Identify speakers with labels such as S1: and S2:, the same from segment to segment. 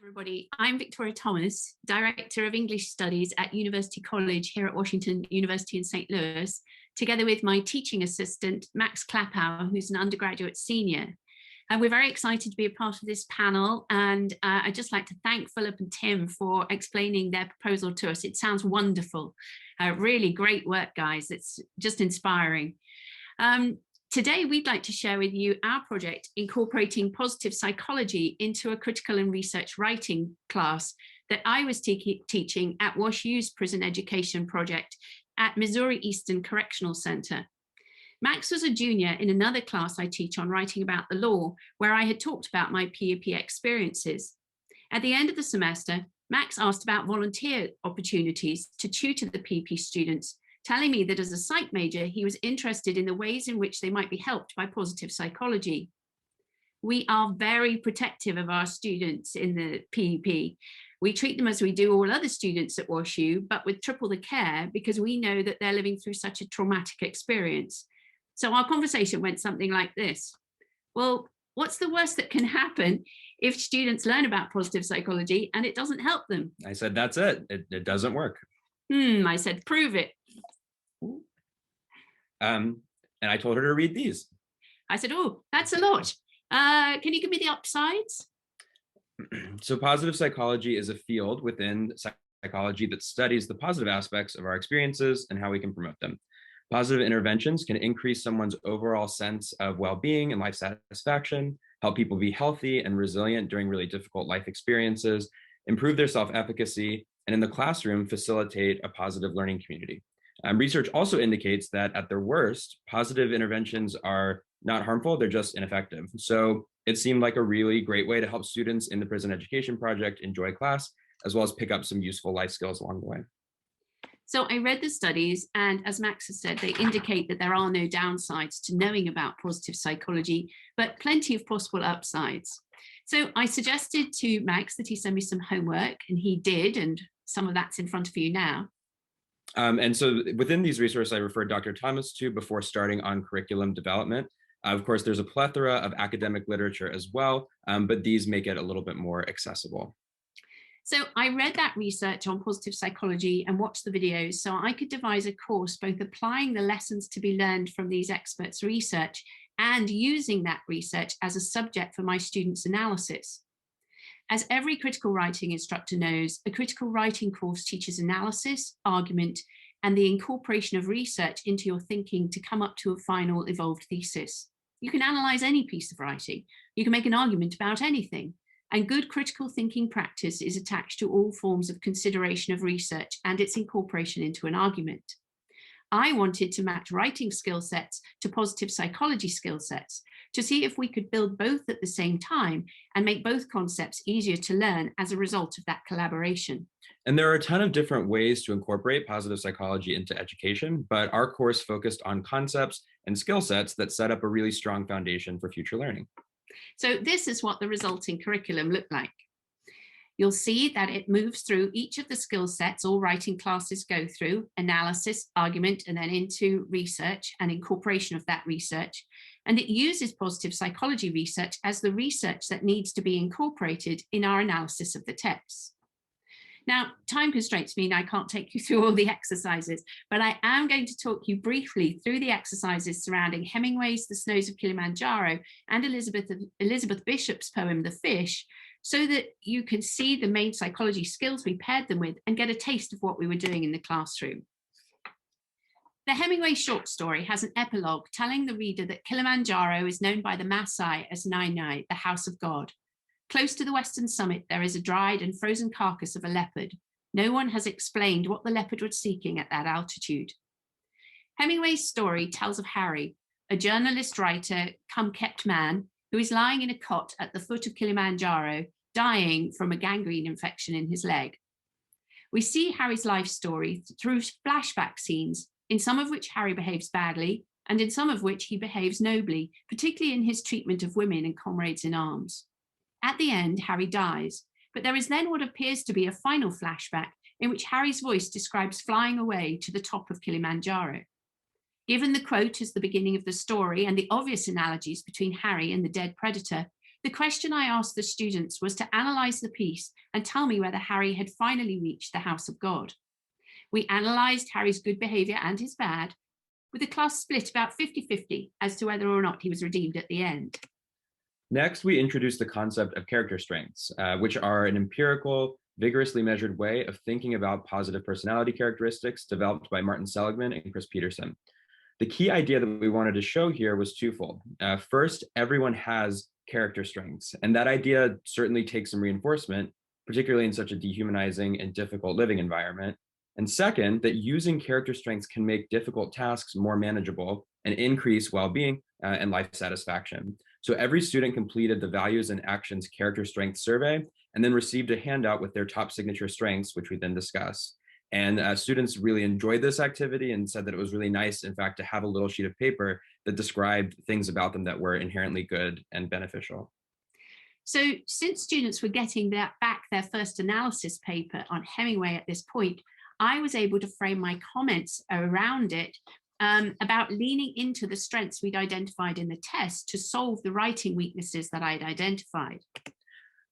S1: Everybody, I'm Victoria Thomas, Director of English Studies at University College here at Washington University in St. Louis, together with my teaching assistant, Max Klapow, who's an undergraduate senior. And we're very excited to be a part of this panel. And I'd just like to thank Philip and Tim for explaining their proposal to us. It sounds wonderful. Really great work, guys. It's just inspiring. Today, we'd like to share with you our project incorporating positive psychology into a critical and research writing class that I was teaching at WashU's Prison Education Project at Missouri Eastern Correctional Center. Max was a junior in another class I teach on writing about the law, where I had talked about my PEP experiences. At the end of the semester, Max asked about volunteer opportunities to tutor the PEP students, telling me that as a psych major, he was interested in the ways in which they might be helped by positive psychology. We are very protective of our students in the PEP. We treat them as we do all other students at WashU, but with triple the care because we know that they're living through such a traumatic experience. So our conversation went something like this. Well, what's the worst that can happen if students learn about positive psychology and it doesn't help them?
S2: I said, that's it. It doesn't work.
S1: I said, prove it.
S2: And I told her to read these.
S1: I said, oh, that's a lot. Can you give me the upsides?
S2: So positive psychology is a field within psychology that studies the positive aspects of our experiences and how we can promote them. Positive interventions can increase someone's overall sense of well-being and life satisfaction, help people be healthy and resilient during really difficult life experiences, improve their self-efficacy, and in the classroom, facilitate a positive learning community. Research also indicates that at their worst, positive interventions are not harmful, they're just ineffective. So it seemed like a really great way to help students in the Prison Education Project enjoy class, as well as pick up some useful life skills along the way.
S1: So I read the studies, and as Max has said, they indicate that there are no downsides to knowing about positive psychology, but plenty of possible upsides. So I suggested to Max that he send me some homework, and he did, and some of that's in front of you now.
S2: And so within these resources, I referred Dr. Thomas to before starting on curriculum development. Of course, there's a plethora of academic literature as well, but these make it a little bit more accessible.
S1: So I read that research on positive psychology and watched the videos so I could devise a course both applying the lessons to be learned from these experts' research and using that research as a subject for my students' analysis. As every critical writing instructor knows, a critical writing course teaches analysis, argument, and the incorporation of research into your thinking to come up to a final evolved thesis. You can analyze any piece of writing. You can make an argument about anything. And good critical thinking practice is attached to all forms of consideration of research and its incorporation into an argument. I wanted to match writing skill sets to positive psychology skill sets to see if we could build both at the same time and make both concepts easier to learn as a result of that collaboration.
S2: And there are a ton of different ways to incorporate positive psychology into education, but our course focused on concepts and skill sets that set up a really strong foundation for future learning.
S1: So this is what the resulting curriculum looked like. You'll see that it moves through each of the skill sets all writing classes go through: analysis, argument, and then into research and incorporation of that research. And it uses positive psychology research as the research that needs to be incorporated in our analysis of the text. Now, time constraints mean I can't take you through all the exercises, but I am going to talk you briefly through the exercises surrounding Hemingway's The Snows of Kilimanjaro and Elizabeth Bishop's poem, The Fish, so that you can see the main psychology skills we paired them with and get a taste of what we were doing in the classroom. The Hemingway short story has an epilogue telling the reader that Kilimanjaro is known by the Maasai as Nai, the house of God. Close to the western summit, there is a dried and frozen carcass of a leopard. No one has explained what the leopard was seeking at that altitude. Hemingway's story tells of Harry, a journalist writer come kept man, who is lying in a cot at the foot of Kilimanjaro, dying from a gangrene infection in his leg. We see Harry's life story through flashback scenes, in some of which Harry behaves badly, and in some of which he behaves nobly, particularly in his treatment of women and comrades in arms. At the end, Harry dies, but there is then what appears to be a final flashback in which Harry's voice describes flying away to the top of Kilimanjaro. Given the quote as the beginning of the story and the obvious analogies between Harry and the dead predator, The question I asked the students was to analyse the piece and tell me whether Harry had finally reached the house of God. We analysed Harry's good behaviour and his bad, with the class split about 50-50 as to whether or not he was redeemed at the end.
S2: Next, we introduced the concept of character strengths, which are an empirical, vigorously measured way of thinking about positive personality characteristics developed by Martin Seligman and Chris Peterson. The key idea that we wanted to show here was twofold. First, everyone has character strengths, and that idea certainly takes some reinforcement, particularly in such a dehumanizing and difficult living environment. And second, that using character strengths can make difficult tasks more manageable and increase well-being and life satisfaction. So every student completed the values and actions character strength survey and then received a handout with their top signature strengths, which we then discuss. And students really enjoyed this activity and said that it was really nice, in fact, to have a little sheet of paper that described things about them that were inherently good and beneficial.
S1: So since students were getting back their first analysis paper on Hemingway at this point, I was able to frame my comments around it about leaning into the strengths we'd identified in the test to solve the writing weaknesses that I'd identified.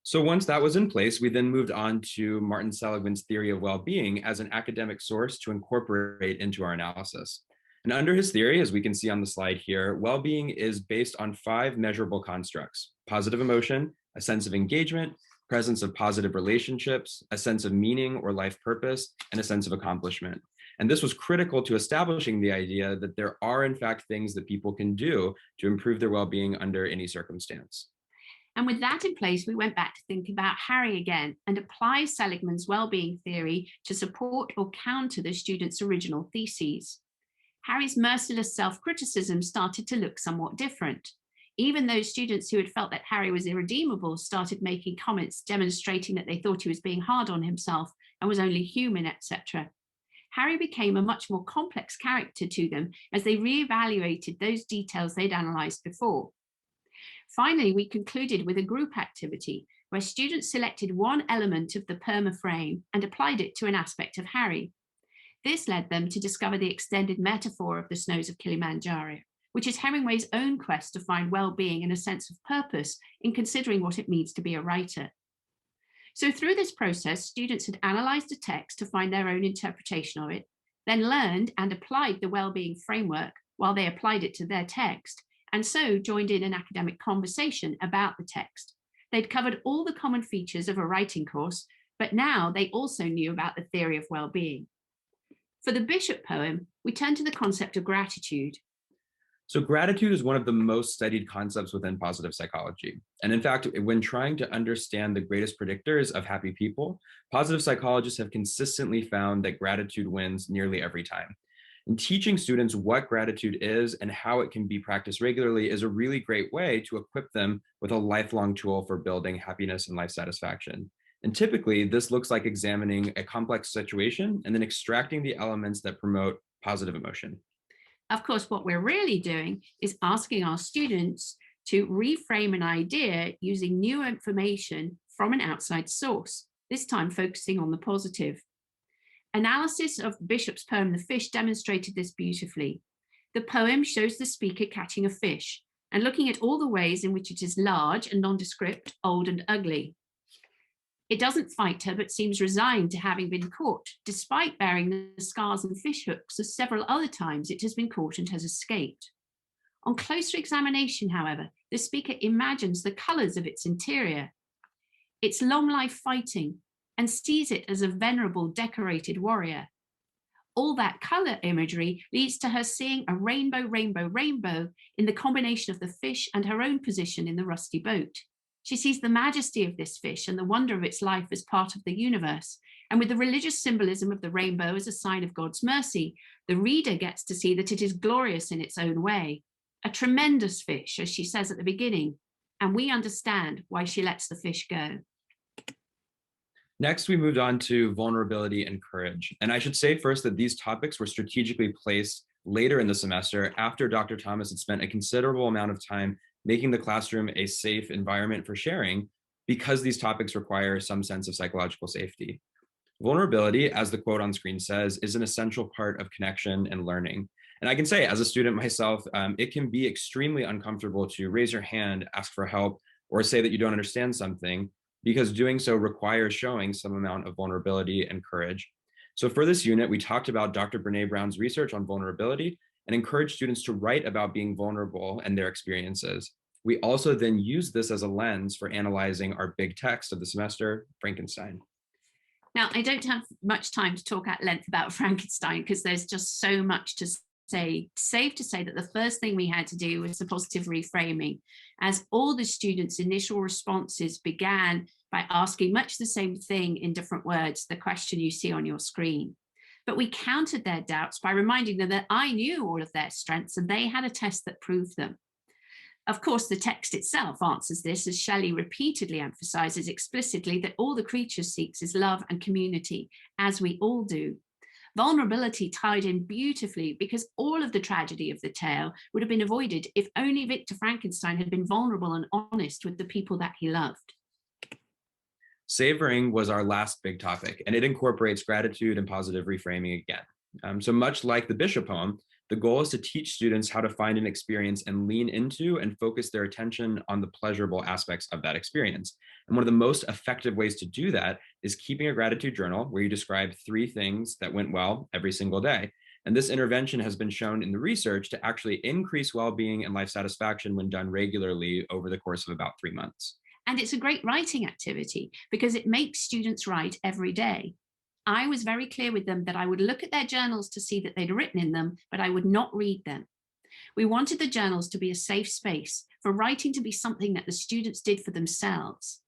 S2: So once that was in place, we then moved on to Martin Seligman's theory of well-being as an academic source to incorporate into our analysis. And under his theory, as we can see on the slide here, well-being is based on 5 measurable constructs: positive emotion, a sense of engagement, presence of positive relationships, a sense of meaning or life purpose, and a sense of accomplishment. And this was critical to establishing the idea that there are, in fact, things that people can do to improve their well-being under any circumstance.
S1: And with that in place, we went back to thinking about Harry again and apply Seligman's well-being theory to support or counter the students' original theses. Harry's merciless self-criticism started to look somewhat different. Even those students who had felt that Harry was irredeemable started making comments demonstrating that they thought he was being hard on himself and was only human, etc. Harry became a much more complex character to them as they reevaluated those details they'd analysed before. Finally, we concluded with a group activity where students selected one element of the perma frame and applied it to an aspect of Harry. This led them to discover the extended metaphor of the snows of Kilimanjaro, which is Hemingway's own quest to find well-being and a sense of purpose in considering what it means to be a writer. So through this process, students had analysed a text to find their own interpretation of it, then learned and applied the well-being framework while they applied it to their text, and so joined in an academic conversation about the text. They'd covered all the common features of a writing course, but now they also knew about the theory of well-being. For the Bishop poem, we turn to the concept of gratitude.
S2: So gratitude is one of the most studied concepts within positive psychology. And in fact, when trying to understand the greatest predictors of happy people, positive psychologists have consistently found that gratitude wins nearly every time. And teaching students what gratitude is and how it can be practiced regularly is a really great way to equip them with a lifelong tool for building happiness and life satisfaction. And typically, this looks like examining a complex situation and then extracting the elements that promote positive emotion.
S1: Of course, what we're really doing is asking our students to reframe an idea using new information from an outside source, this time focusing on the positive. Analysis of Bishop's poem, The Fish, demonstrated this beautifully. The poem shows the speaker catching a fish and looking at all the ways in which it is large and nondescript, old and ugly. It doesn't fight her, but seems resigned to having been caught, despite bearing the scars and fish hooks of several other times it has been caught and has escaped. On closer examination, however, the speaker imagines the colours of its interior, its long life fighting, and sees it as a venerable, decorated warrior. All that colour imagery leads to her seeing a rainbow, rainbow, rainbow in the combination of the fish and her own position in the rusty boat. She sees the majesty of this fish and the wonder of its life as part of the universe. And with the religious symbolism of the rainbow as a sign of God's mercy, the reader gets to see that it is glorious in its own way. A tremendous fish, as she says at the beginning, and we understand why she lets the fish go.
S2: Next, we moved on to vulnerability and courage. And I should say first that these topics were strategically placed later in the semester after Dr. Thomas had spent a considerable amount of time making the classroom a safe environment for sharing, because these topics require some sense of psychological safety. Vulnerability, as the quote on screen says, is an essential part of connection and learning. And I can say, as a student myself, it can be extremely uncomfortable to raise your hand, ask for help, or say that you don't understand something, because doing so requires showing some amount of vulnerability and courage. So for this unit, we talked about Dr. Brene Brown's research on vulnerability and encouraged students to write about being vulnerable and their experiences. We also then used this as a lens for analyzing our big text of the semester, Frankenstein.
S1: Now, I don't have much time to talk at length about Frankenstein because there's just so much to say. Safe to say that the first thing we had to do was the positive reframing, as all the students' initial responses began by asking much the same thing in different words, the question you see on your screen. But we countered their doubts by reminding them that I knew all of their strengths and they had a test that proved them. Of course, the text itself answers this, as Shelley repeatedly emphasizes explicitly that all the creature seeks is love and community, as we all do. Vulnerability tied in beautifully because all of the tragedy of the tale would have been avoided if only Victor Frankenstein had been vulnerable and honest with the people that he loved.
S2: Savoring was our last big topic, and it incorporates gratitude and positive reframing again. So much like the Bishop poem, the goal is to teach students how to find an experience and lean into and focus their attention on the pleasurable aspects of that experience. And one of the most effective ways to do that is keeping a gratitude journal where you describe 3 things that went well every single day. And this intervention has been shown in the research to actually increase well-being and life satisfaction when done regularly over the course of about 3 months.
S1: And it's a great writing activity because it makes students write every day. I was very clear with them that I would look at their journals to see that they'd written in them, but I would not read them. We wanted the journals to be a safe space for writing to be something that the students did for themselves.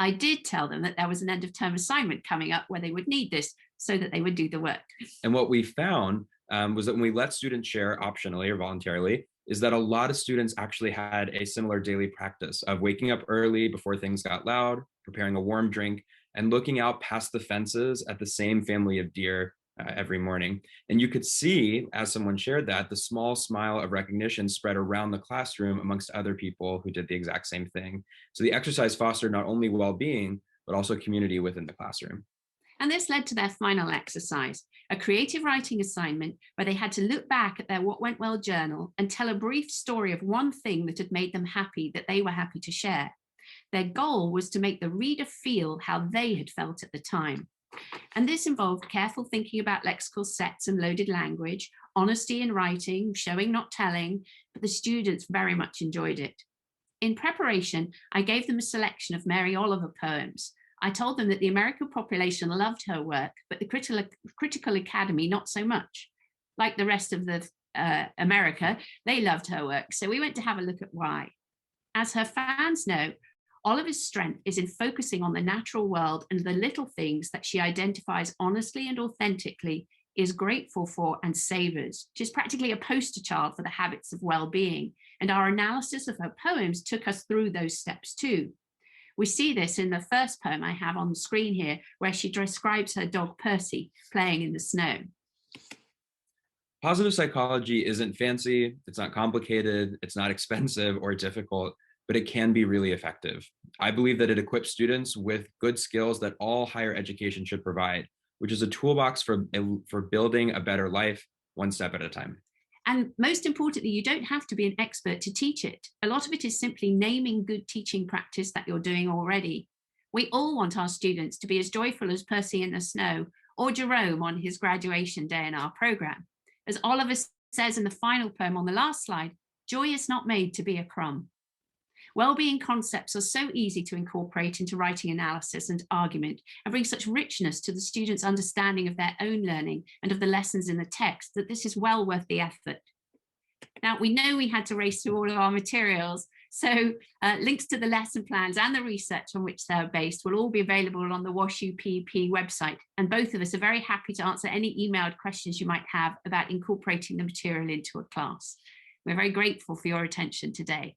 S1: I did tell them that there was an end of term assignment coming up where they would need this so that they would do the work.
S2: And what we found was that when we let students share optionally or voluntarily, is that a lot of students actually had a similar daily practice of waking up early before things got loud, preparing a warm drink, and looking out past the fences at the same family of deer every morning. And you could see, as someone shared that, the small smile of recognition spread around the classroom amongst other people who did the exact same thing. So the exercise fostered not only well-being, but also community within the classroom.
S1: And this led to their final exercise, a creative writing assignment where they had to look back at their What Went Well journal and tell a brief story of one thing that had made them happy that they were happy to share. Their goal was to make the reader feel how they had felt at the time. And this involved careful thinking about lexical sets and loaded language, honesty in writing, showing not telling, but the students very much enjoyed it. In preparation, I gave them a selection of Mary Oliver poems. I told them that the American population loved her work, but the critical academy not so much. Like the rest of America, they loved her work, so we went to have a look at why. As her fans know, Oliver's strength is in focusing on the natural world and the little things that she identifies honestly and authentically, is grateful for and savors. She's practically a poster child for the habits of well-being, and our analysis of her poems took us through those steps too. We see this in the first poem I have on the screen here, where she describes her dog Percy playing in the snow.
S2: Positive psychology isn't fancy, it's not complicated, it's not expensive or difficult, but it can be really effective. I believe that it equips students with good skills that all higher education should provide, which is a toolbox for building a better life, one step at a time.
S1: And most importantly, you don't have to be an expert to teach it. A lot of it is simply naming good teaching practice that you're doing already. We all want our students to be as joyful as Percy in the snow or Jerome on his graduation day in our program. As Oliver says in the final poem on the last slide, joy is not made to be a crumb. Well-being concepts are so easy to incorporate into writing analysis and argument and bring such richness to the students' understanding of their own learning and of the lessons in the text that this is well worth the effort. Now, we know we had to race through all of our materials, so links to the lesson plans and the research on which they're based will all be available on the WashU PEP website, and both of us are very happy to answer any emailed questions you might have about incorporating the material into a class. We're very grateful for your attention today.